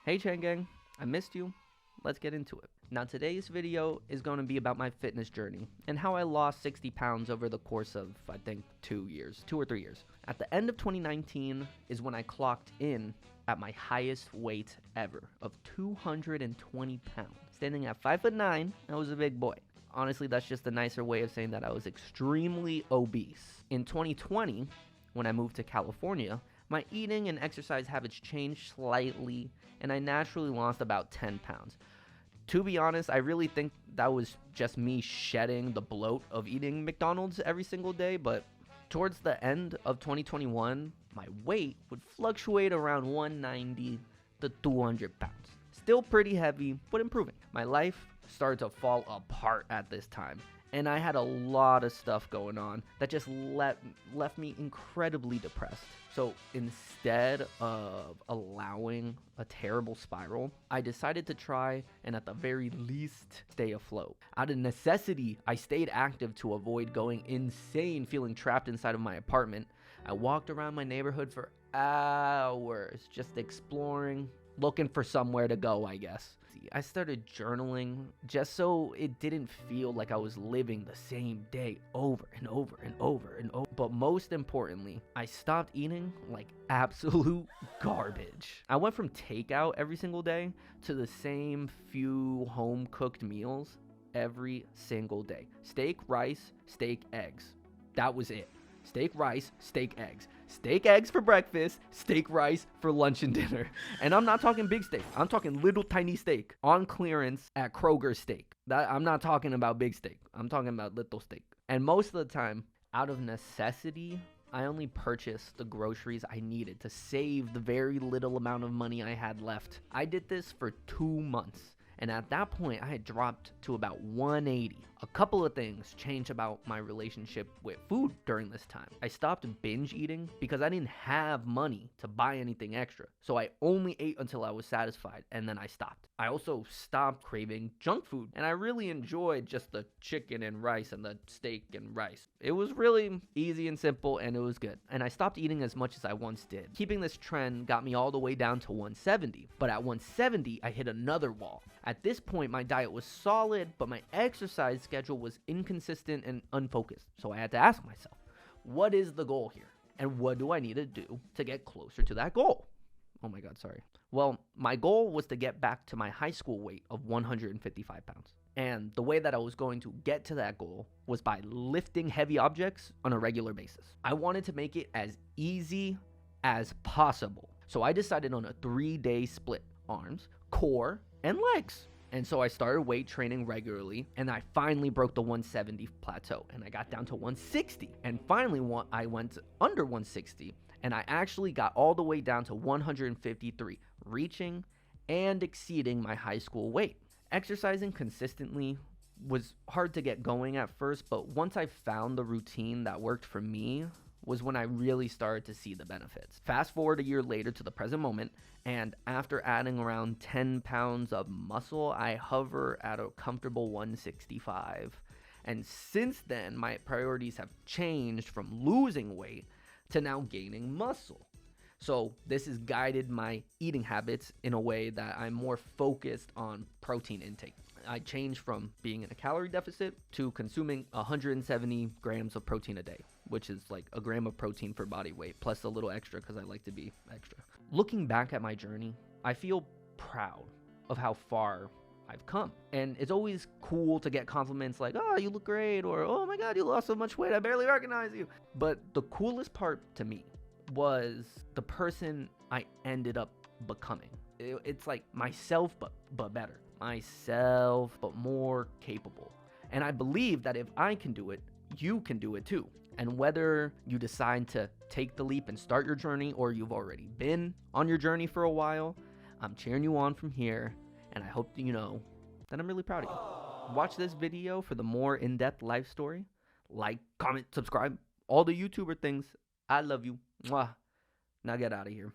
Hey Chang Gang, I missed you. Let's get into it. Now today's video is going to be about my fitness journey and how I lost 60 pounds over the course of, I think, 2 or 3 years. At the end of 2019 is when I clocked in at my highest weight ever of 220 pounds. Standing at 5'9", I was a big boy. Honestly, that's just a nicer way of saying that I was extremely obese. In 2020, when I moved to California, my eating and exercise habits changed slightly, and I naturally lost about 10 pounds. To be honest, I really think that was just me shedding the bloat of eating McDonald's every single day, but towards the end of 2021, my weight would fluctuate around 190 to 200 pounds. Still pretty heavy, but improving. My life started to fall apart at this time, and I had a lot of stuff going on that just left me incredibly depressed. So instead of allowing a terrible spiral, I decided to try and at the very least stay afloat. Out of necessity, I stayed active to avoid going insane feeling trapped inside of my apartment. I walked around my neighborhood for hours just exploring, looking for somewhere to go, I guess. I started journaling just so it didn't feel like I was living the same day over and over and over and over. But most importantly, I stopped eating like absolute garbage. I went from takeout every single day to the same few home cooked meals every single day. Steak, rice, steak, eggs. That was it. Steak, rice, steak, eggs. Steak, eggs for breakfast, steak, rice for lunch and dinner. And I'm not talking big steak. I'm talking little tiny steak on clearance at Kroger steak. I'm not talking about big steak. I'm talking about little steak. And most of the time, out of necessity, I only purchased the groceries I needed to save the very little amount of money I had left. I did this for 2 months. And at that point, I had dropped to about 180. A couple of things changed about my relationship with food during this time. I stopped binge eating because I didn't have money to buy anything extra. So I only ate until I was satisfied, and then I stopped. I also stopped craving junk food, and I really enjoyed just the chicken and rice and the steak and rice. It was really easy and simple, and it was good. And I stopped eating as much as I once did. Keeping this trend got me all the way down to 170, but at 170, I hit another wall. At this point, my diet was solid, but my exercise schedule was inconsistent and unfocused. So I had to ask myself, what is the goal here? And what do I need to do to get closer to that goal? Oh my God, sorry. Well, my goal was to get back to my high school weight of 155 pounds. And the way that I was going to get to that goal was by lifting heavy objects on a regular basis. I wanted to make it as easy as possible. So I decided on a 3-day split: arms, core, and legs. And so I started weight training regularly, and I finally broke the 170 plateau, and I got down to 160. And finally, I went under 160, and I actually got all the way down to 153, reaching and exceeding my high school weight. Exercising consistently was hard to get going at first, but once I found the routine that worked for me was when I really started to see the benefits. Fast forward a year later to the present moment, and after adding around 10 pounds of muscle, I hover at a comfortable 165. And since then, my priorities have changed from losing weight to now gaining muscle. So this has guided my eating habits in a way that I'm more focused on protein intake. I changed from being in a calorie deficit to consuming 170 grams of protein a day, which is like a gram of protein for body weight, plus a little extra because I like to be extra. Looking back at my journey, I feel proud of how far I've come. And it's always cool to get compliments like, oh, you look great, or oh my God, you lost so much weight, I barely recognize you. But the coolest part to me was the person I ended up becoming. It's like myself, but better. Myself, but more capable. And I believe that if I can do it, you can do it too. And whether you decide to take the leap and start your journey, or you've already been on your journey for a while, I'm cheering you on from here, and I hope that you know that I'm really proud of you. Watch this video for the more in-depth life story. Like, comment, subscribe, all the YouTuber things. I love you. Mwah. Now get out of here.